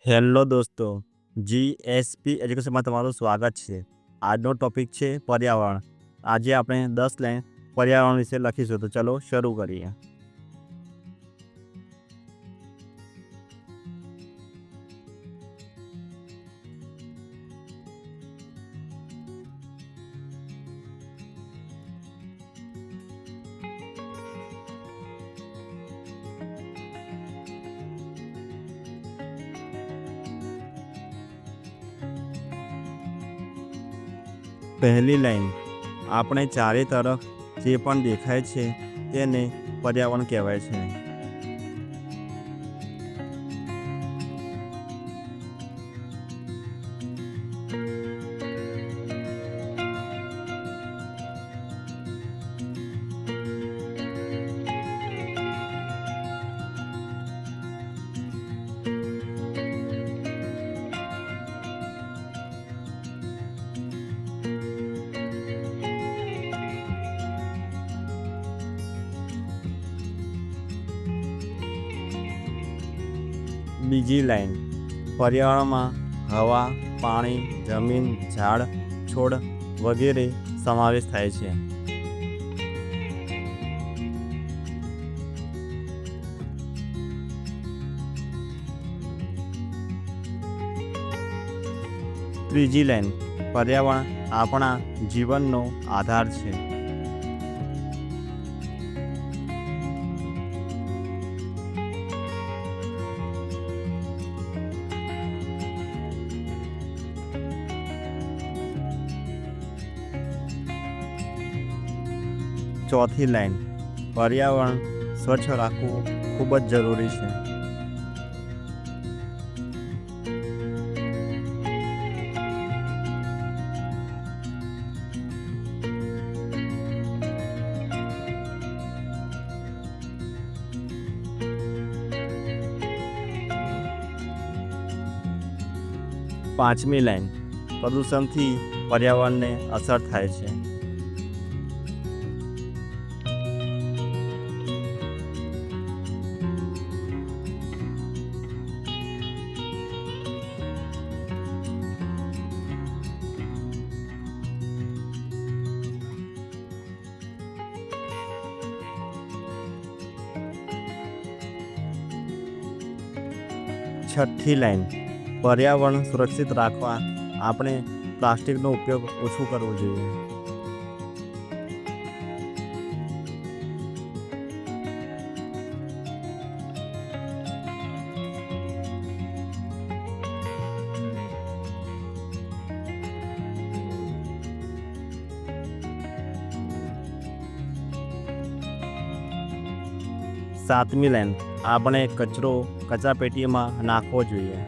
Hello દોસ્તો, GSP એજ્યુકેશનમાં તમારું સ્વાગત છે. આજનો ટોપિક છે પર્યાવરણ. આજે આપણે 10 લાઈન પર્યાવરણ વિશે લખીશું. તો ચલો શરૂ કરીએ. પહેલી લાઈન, આપણે ચારે તરફ જે પણ દેખાય છે તેને પર્યાવરણ કહેવાય છે. બીજી લાઈન, પર્યાવરણમાં હવા, પાણી, જમીન, ઝાડ, છોડ વગેરે સમાવેશ થાય છે. ત્રીજી લાઈન, પર્યાવરણ આપણા જીવનનો આધાર છે. ચોથી લાઈન, પર્યાવરણ સ્વચ્છ રાખવું ખૂબ જ જરૂરી છે. પાંચમી લાઈન, પ્રદૂષણથી પર્યાવરણને અસર થાય છે. છઠ્ઠી લાઈન, પર્યાવરણ સુરક્ષિત રાખવા આપણે પ્લાસ્ટિકનો ઉપયોગ ઓછો કરવો જોઈએ. સાતમી લાઈન, આપણે કચરો કચરાપેટીમાં નાખવો જોઈએ.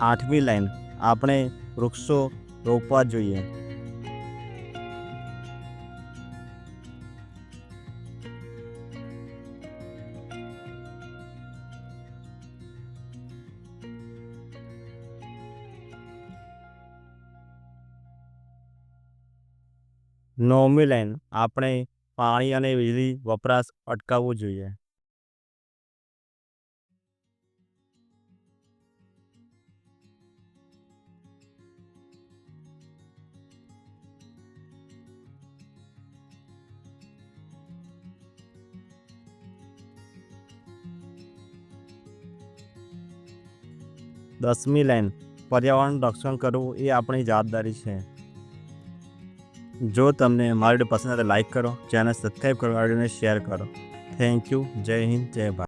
આઠમી લાઈન, આપણે વૃક્ષો રોપવા જોઈએ. નવમી લાઈન, આપણે પાણી અને વીજળી વપરાશ અટકાવવો જોઈએ. દસમી લાઈન, પર્યાવરણ રક્ષણ કરવું એ આપણી જવાબદારી છે. જો તમને મારો વિડીયો પસંદ આવે તો લાઈક કરો, ચેનલ સબસ્ક્રાઈબ કરો, વિડીયોને શેર કરો. Thank you. જય હિન્દ, જય ભારત.